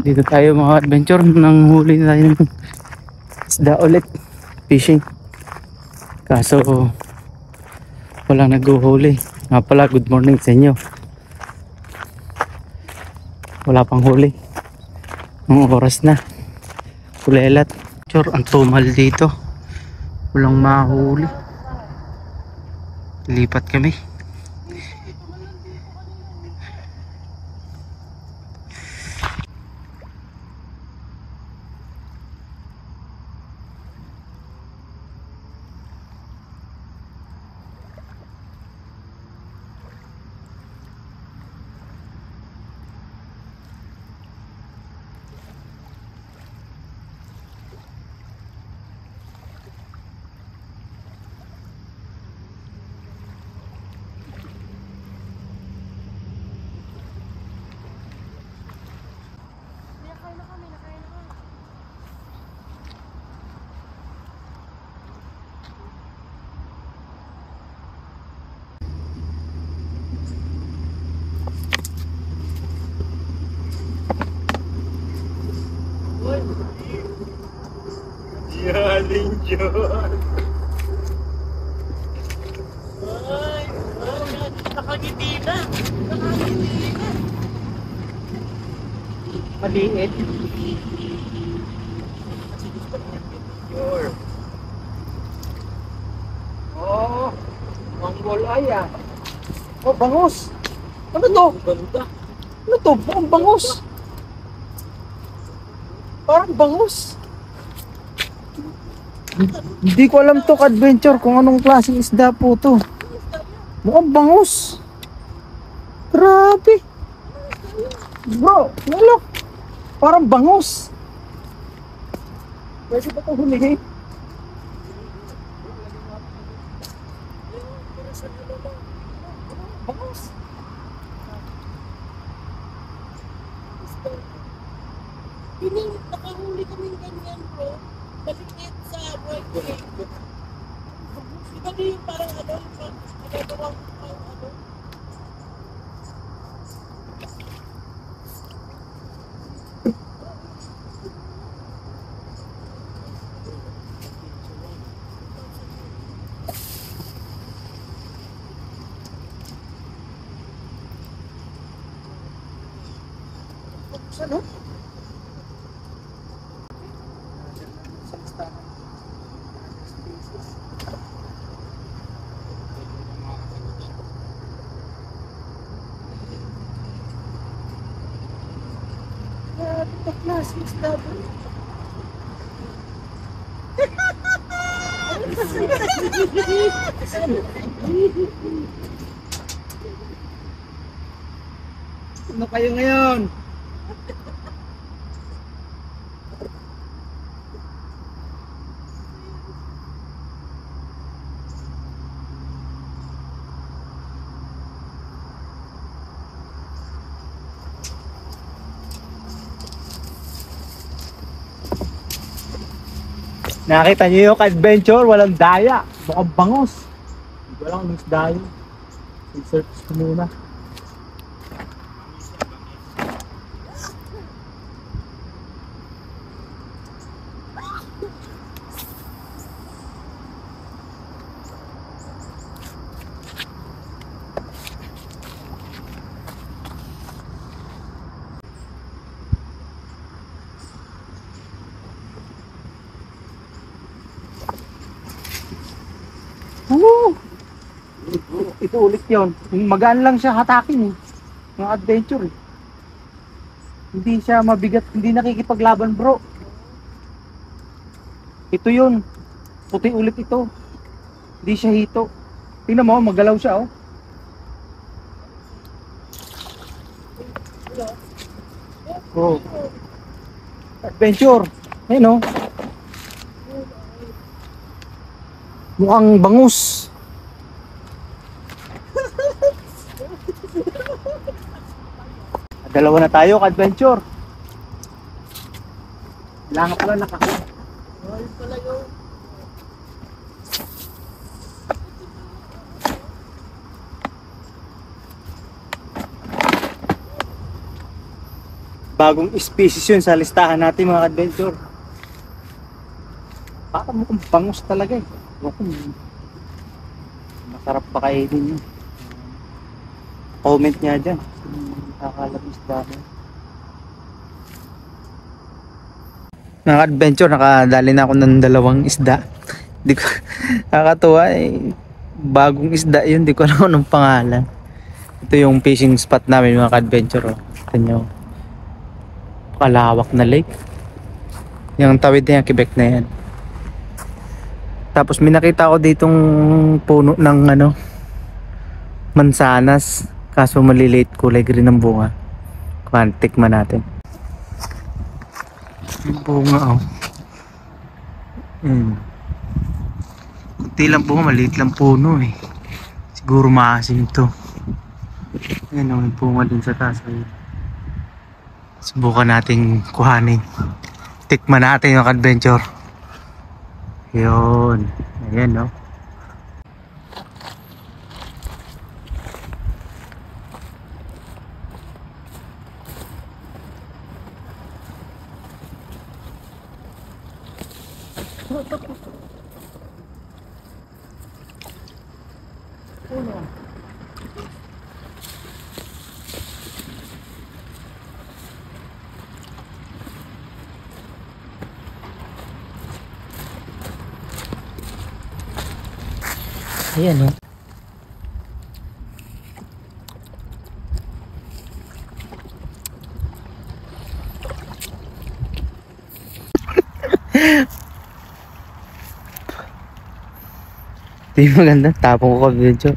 Dito tayo mga adventure, nang huli na tayo ng isda ulit, fishing. Kaso walang naghuhuli. Nga pala, good morning sa inyo. Wala pang huli. Ang oras na kulelat. Sure, ang tumal dito, walang mahuli. Lipat kami. Yaling Diyos! Ay! Nakangiti na! Nakangiti na! Maliit. Sure! Oh, manggol ay ah. Oh, bangus. Ano to? Ganda! Ano to? Ang bangus. Parang bangus. Hindi ko alam to, adventure, kung anong klaseng isda po to. Mukhang bangus. Grabe. Bro, look. Parang bangus. Pwede ba ito hulihin? Bangus. Nakahuli kami ganyan, bro. Malikit sa work. Diba di yung parang ano, nagagawang ano? Ano? Ito klaseng isda ba? Ano kayo ngayon? Nakita niyo yung adventure, walang daya. Mukhang bangus. Hindi ko lang anong isda yun. I-search ko muna. Ano? Ito ulit yun. Magaan lang siya hatakin eh. Yung adventure eh. Hindi siya mabigat, hindi nakikipaglaban bro. Ito yun. Puti ulit ito. Hindi siya hito. Tingnan mo, magalaw siya oh. Oh. Adventure. Ayun oh. Mukhang bangus. Dalawa na tayo, adventure. Wala nga pala nakakuha. Ay, pala yun. Bagong species yun sa listahan natin mga adventure. Baka mukhang bangus talaga eh. Mukhang masarap pa kainin yun. Comment niya dyan. Nakakalabis dami. Mga adventure, nakadali na ako ng 2 isda. Di ko, nakakatuwa eh. Bagong isda yun, di ko alam anong pangalan. Ito yung fishing spot namin mga adventure. Oh. Ito nyo. Kalawak na lake. Yung tawid na yung Quebec na yan. Tapos may nakita ko ditong puno ng mansanas. Kaso maliliit, kulay green ang bunga. Tikman natin. Yung bunga oh. Kunti lang bunga, maliit lang puno eh. Siguro maasim to. Ayan oh, may bunga din sa taas. Subukan natin kuhanin. Tikman natin yung adventure. Yun. Ayan no. Ayan o. Di maganda. Tapong ko ka video.